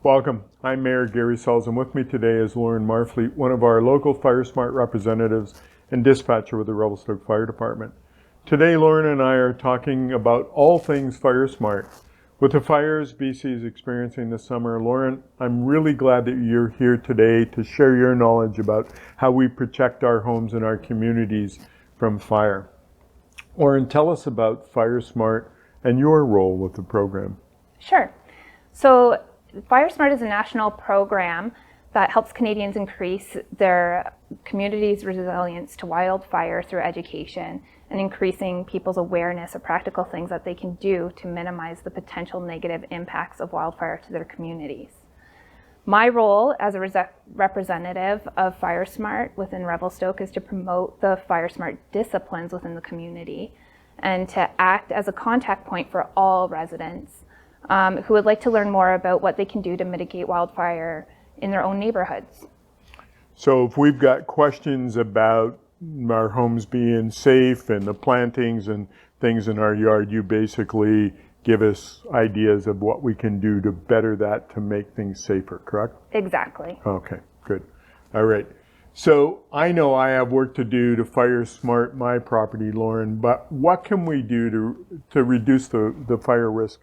Welcome. I'm Mayor Gary Sulz, and with me today is Lauren Marfleet, one of our local FireSmart representatives and dispatcher with the Revelstoke Fire Department. Today, Lauren and I are talking about all things FireSmart. With the fires BC is experiencing this summer, Lauren, I'm really glad that you're here today to share your knowledge about how we protect our homes and our communities from fire. Lauren, tell us about FireSmart and your role with the program. Sure. So FireSmart is a national program that helps Canadians increase their community's resilience to wildfire through education and increasing people's awareness of practical things that they can do to minimize the potential negative impacts of wildfire to their communities. My role as a representative of FireSmart within Revelstoke is to promote the FireSmart disciplines within the community and to act as a contact point for all residents who would like to learn more about what they can do to mitigate wildfire in their own neighborhoods. So if we've got questions about our homes being safe and the plantings and things in our yard, you basically give us ideas of what we can do to better that to make things safer, correct? Exactly. Okay, good. All right. So I know I have work to do to FireSmart my property, Lauren, but what can we do to reduce the fire risk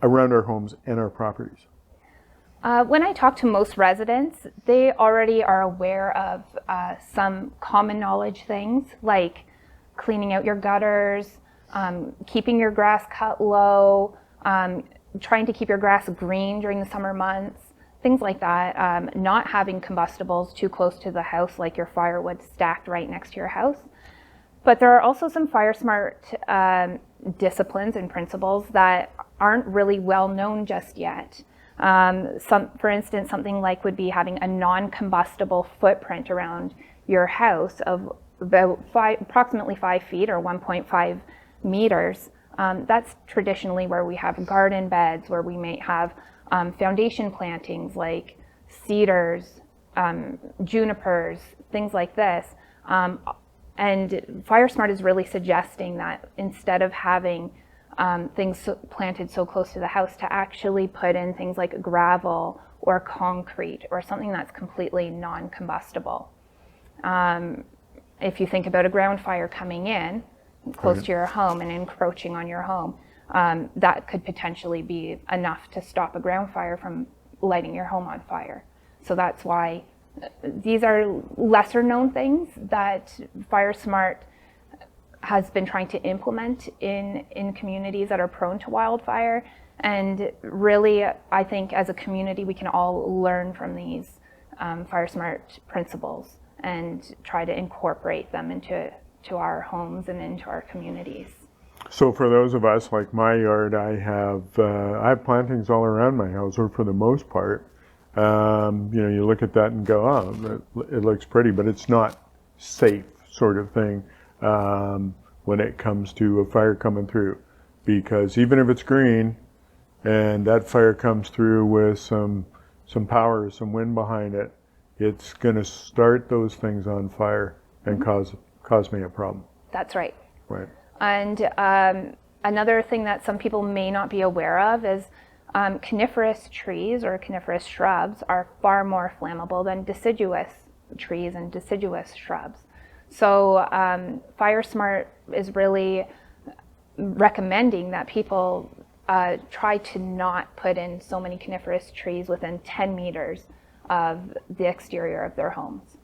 around our homes and our properties? When I talk to most residents, they already are aware of some common knowledge things like cleaning out your gutters, keeping your grass cut low, trying to keep your grass green during the summer months, things like that. Not having combustibles too close to the house, like your firewood stacked right next to your house. But there are also some FireSmart disciplines and principles that aren't really well known just yet. For instance, something like would be having a non-combustible footprint around your house of about approximately 5 feet or 1.5 meters. That's traditionally where we have garden beds, where we may have foundation plantings like cedars, junipers, things like this. And FireSmart is really suggesting that instead of having things planted so close to the house, to actually put in things like gravel or concrete or something that's completely non-combustible. If you think about a ground fire coming in close to your home and encroaching on your home, that could potentially be enough to stop a ground fire from lighting your home on fire. So that's why these are lesser known things that FireSmart has been trying to implement in communities that are prone to wildfire. And really, I think as a community, we can all learn from these FireSmart principles and try to incorporate them into our homes and into our communities. So for those of us, like my yard, I have plantings all around my house, or for the most part. You look at that and go, oh, it looks pretty, but it's not safe, sort of thing. When it comes to a fire coming through, because even if it's green and that fire comes through with some power, some wind behind it, it's going to start those things on fire and cause me a problem. That's right. Right. And another thing that some people may not be aware of is coniferous trees or coniferous shrubs are far more flammable than deciduous trees and deciduous shrubs. So FireSmart is really recommending that people try to not put in so many coniferous trees within 10 meters of the exterior of their homes.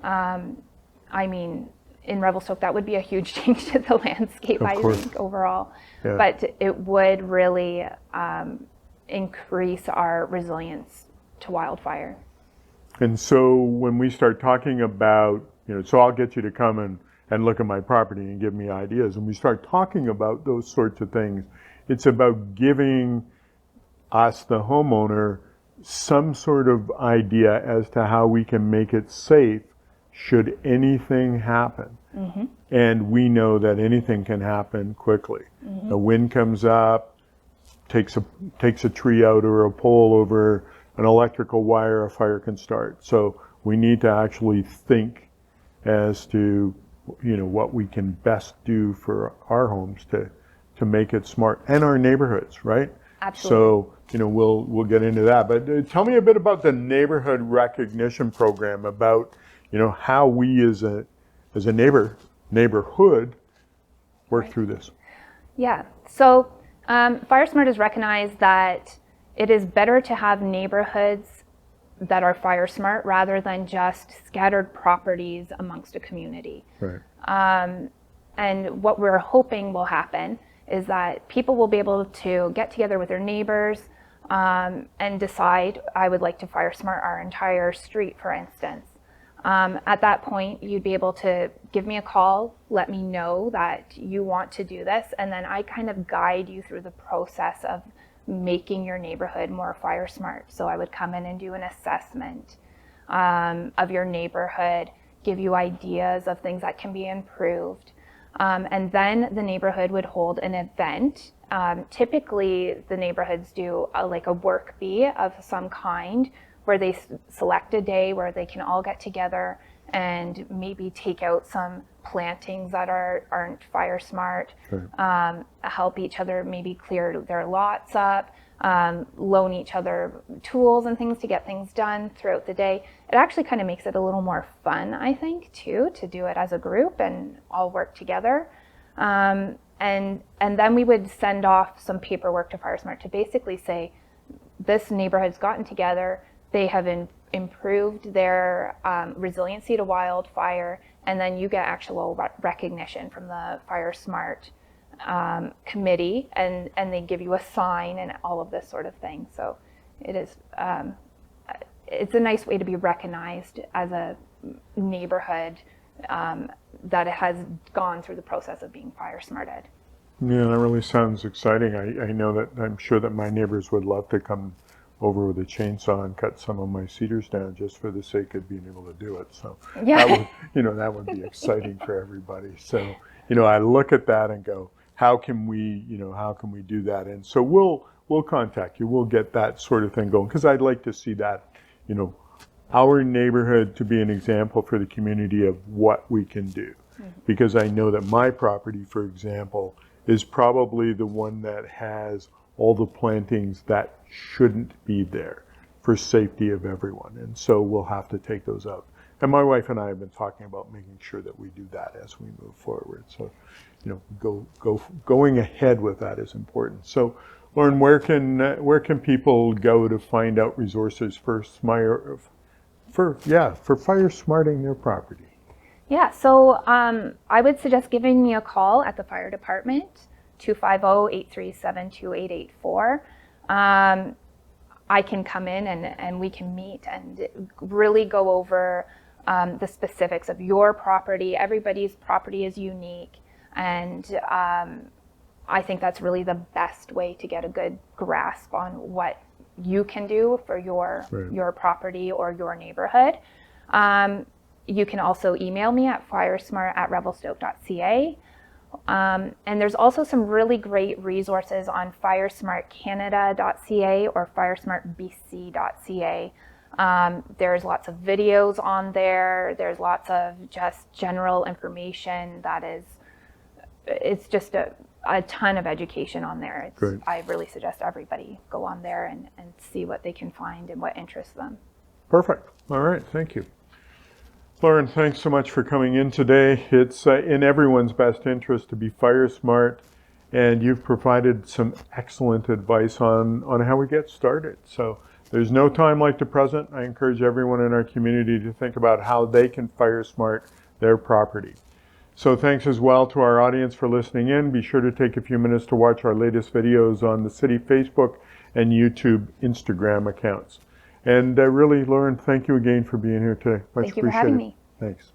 I mean, in Revelstoke, that would be a huge change to the landscape, I think, overall. Yeah. But it would really increase our resilience to wildfire. And so when we start talking about, so I'll get you to come and look at my property and give me ideas. And we start talking about those sorts of things. It's about giving us, the homeowner, some sort of idea as to how we can make it safe should anything happen. Mm-hmm. And we know that anything can happen quickly. Mm-hmm. The wind comes up, takes a tree out or a pole over an electrical wire, a fire can start. So we need to actually think as to what we can best do for our homes to make it smart, and our neighborhoods, right? Absolutely. So, we'll get into that. But tell me a bit about the neighborhood recognition program, about, how we as a neighborhood work through this. Yeah. So FireSmart has recognized that it is better to have neighborhoods that are FireSmart rather than just scattered properties amongst a community. Right. And what we're hoping will happen is that people will be able to get together with their neighbors and decide, I would like to FireSmart our entire street, for instance. At that point, you'd be able to give me a call, let me know that you want to do this, and then I kind of guide you through the process of making your neighborhood more FireSmart. So I would come in and do an assessment of your neighborhood, give you ideas of things that can be improved. And then the neighborhood would hold an event. Typically, the neighborhoods do like a work bee of some kind, where they select a day where they can all get together and maybe take out some plantings that aren't FireSmart, Sure. help each other maybe clear their lots up, loan each other tools and things to get things done throughout the day. It actually kind of makes it a little more fun, I think, too, to do it as a group and all work together. And then we would send off some paperwork to FireSmart to basically say, this neighborhood's gotten together, they have improved their resiliency to wildfire, and then you get actual recognition from the FireSmart committee, and they give you a sign and all of this sort of thing. So it is, it's a nice way to be recognized as a neighborhood that has gone through the process of being FireSmarted. Yeah, that really sounds exciting. I know that I'm sure that my neighbors would love to come over with a chainsaw and cut some of my cedars down just for the sake of being able to do it. So Yeah. that would be exciting for everybody. So, I look at that and go, how can we do that? And so we'll contact you. We'll get that sort of thing going, because I'd like to see that, our neighborhood to be an example for the community of what we can do. Mm-hmm. Because I know that my property, for example, is probably the one that has all the plantings that shouldn't be there for safety of everyone. And so we'll have to take those out. And my wife and I have been talking about making sure that we do that as we move forward. So, going ahead with that is important. So, Lauren, where can people go to find out resources for FireSmarting their property? Yeah, so I would suggest giving me a call at the fire department, 250-837-2884. I can come in and we can meet and really go over the specifics of your property. Everybody's property is unique, and I think that's really the best way to get a good grasp on what you can do for your property or your neighborhood. You can also email me at firesmart@revelstoke.ca. And there's also some really great resources on firesmartcanada.ca or firesmartbc.ca. There's lots of videos on there. There's lots of just general information it's just a ton of education on there. I really suggest everybody go on there and see what they can find and what interests them. Perfect. All right. Thank you. Lauren, thanks so much for coming in today. It's in everyone's best interest to be FireSmart, and you've provided some excellent advice on how we get started. So there's no time like the present. I encourage everyone in our community to think about how they can FireSmart their property. So thanks as well to our audience for listening in. Be sure to take a few minutes to watch our latest videos on the City Facebook and YouTube, Instagram accounts. And really, Lauren, thank you again for being here today. Much appreciated. Thank you for having me. Thanks.